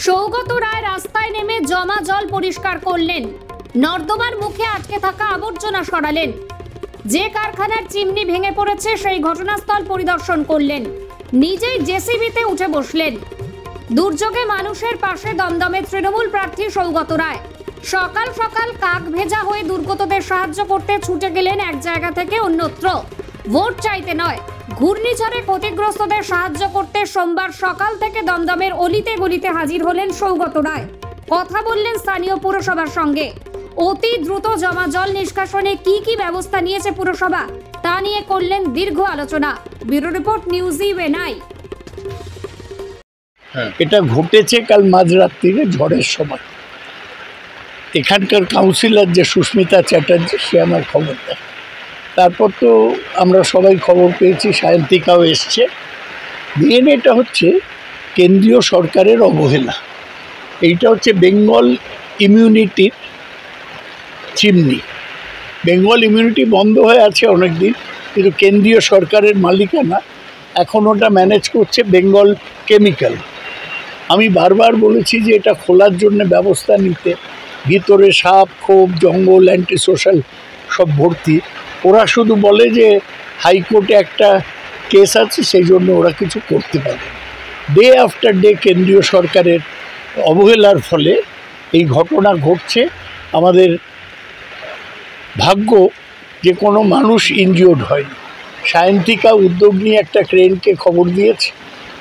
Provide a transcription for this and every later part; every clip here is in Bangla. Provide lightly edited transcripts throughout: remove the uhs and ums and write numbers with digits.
সৌগত রায় রাস্তায় নেমে জমা জল পরিষ্কার করলেন, নর্দমার মুখে আটকে থাকা আবর্জনা সরালেন। যে কারখানার চিমনি ভেঙে পড়েছে সেই ঘটনাস্থল পরিদর্শন করলেন, নিজেই জেসিবিতে উঠে বসলেন। দুর্যোগে মানুষের পাশে দমদমে তৃণমূল প্রার্থী সৌগত রায়। সকাল সকাল কাক ভেজা হয়ে দুর্গতদের সাহায্য করতে ছুটে গেলেন এক জায়গা থেকে অন্যত্র। ভোট চাইতে নয়, ঘূর্ণিঝড়ে ক্ষতিগ্রস্তদের সাহায্য করতে সোমবার সকাল থেকে দমদমের অলিতে গলিতে হাজির হলেন সৌগত রায়। কথা বললেন স্থানীয় পুরসভার সঙ্গে। অতি দ্রুত জমা জল নিষ্কাশনে কি ব্যবস্থা নিয়েছে পুরসভা তা নিয়ে করলেন দীর্ঘ আলোচনা। ব্যুরো রিপোর্ট, নিউজ ইভেনাই। এটা ঘটেছে কাল মাঝরাত্রিরে ঝড়ের সময়। এখানকার কাউন্সিলর যে সুস্মিতা চ্যাটার্জি, সে আমার খবর দেয়। তারপর তো আমরা সবাই খবর পেয়েছি, সায়ন্তিকাও এসছে। মেন এটা হচ্ছে কেন্দ্রীয় সরকারের অবহেলা। এইটা হচ্ছে বেঙ্গল ইমিউনিটির চিমনি। বেঙ্গল ইমিউনিটি বন্ধ হয়ে আছে অনেক দিন, কিন্তু কেন্দ্রীয় সরকারের মালিকানা, এখন ওটা ম্যানেজ করছে বেঙ্গল কেমিক্যাল। আমি বারবার বলেছি যে এটা খোলার জন্য ব্যবস্থা নিতে। ভিতরে সাপ, খোপ, জঙ্গল, অ্যান্টি সোশ্যাল সব ভর্তি। ওরা শুধু বলে যে হাইকোর্টে একটা কেস আছে, সেই জন্য ওরা কিছু করতে পারে। ডে আফটার ডে কেন্দ্রীয় সরকারের অবহেলার ফলে এই ঘটনা ঘটছে। আমাদের ভাগ্য যে কোনো মানুষ ইনজিওর্ড হয়নি। সায়ন্তিকা উদ্যোগ নিয়ে একটা ক্রেনকে খবর দিয়েছে।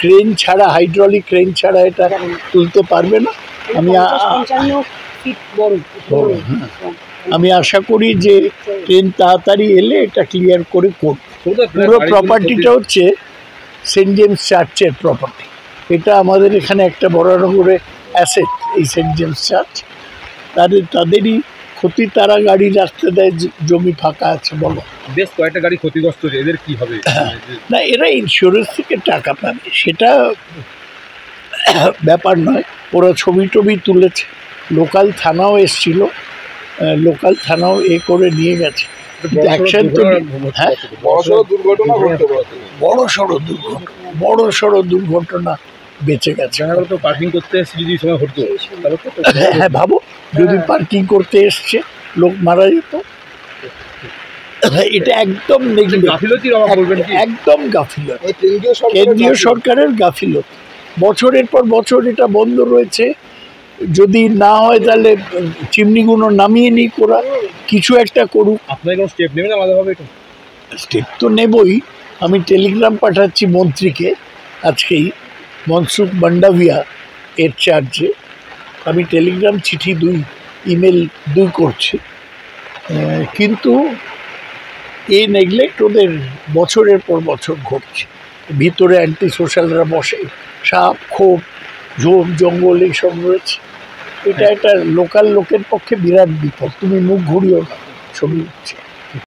ক্রেন ছাড়া, হাইড্রোলিক ক্রেন ছাড়া এটা তুলতে পারবে না। আমি আশা করি যে ট্রেন তাড়াতাড়ি এলে এটা ক্লিয়ার করে করবে। পুরো প্রপার্টিটা হচ্ছে সেন্ট জেমস চার্চের প্রপার্টি। এটা আমাদের এখানে একটা বড়নগরে অ্যাসেট, এই সেন্ট জেমস চার্চ। তাদেরই ক্ষতি, তারা গাড়ি রাখতে দেয়, জমি ফাঁকা আছে। বলো, বেশ কয়েকটা গাড়ি ক্ষতিগ্রস্ত, এদের কি হবে? না, এরা ইন্স্যুরেন্স থেকে টাকা পাবে, সেটা ব্যাপার নয়। ওরা ছবি টবি তুলেছে, লোকাল থানাও এসছিল, লোকাল থানাও করে নিয়ে গেছে। অ্যাকশন তো হ্যাঁ, বড় সড়ো দুর্ঘটনা বেঁচে গেছে। পার্কিং করতে এসে যদি সময় হতো, হ্যাঁ ভাবো, যদি পার্কিং করতে এসছে লোক মারা যেত। এটা একদম একদম গাফিলতি, কেন্দ্রীয় সরকারের গাফিলতি। বছরের পর বছর এটা বন্ধ রয়েছে। যদি না হয় তাহলে চিমনিগুলো নামিয়ে নিই, ওরা কিছু একটা করুক। আপনার কোনো স্টেপ নেবেন আলাদাভাবে? স্টেপ তো নেবই। আমি টেলিগ্রাম পাঠাচ্ছি মন্ত্রীকে আজকেই, মনসুখ মান্ডাভিয়া এর চার্জে। আমি টেলিগ্রাম, চিঠি ইমেল করছি। কিন্তু এই নেগলেক্ট ওদের বছরের পর বছর ঘটছে। ভিতরে অ্যান্টি সোশ্যালরা বসে, সাপ, খোপ, ঝোপ, জঙ্গল এইসব রয়েছে। এটা একটা লোকাল লোকের পক্ষে বিরাট বিপদ। তুমি মুখ ঘুরিও না, ছবি হচ্ছে।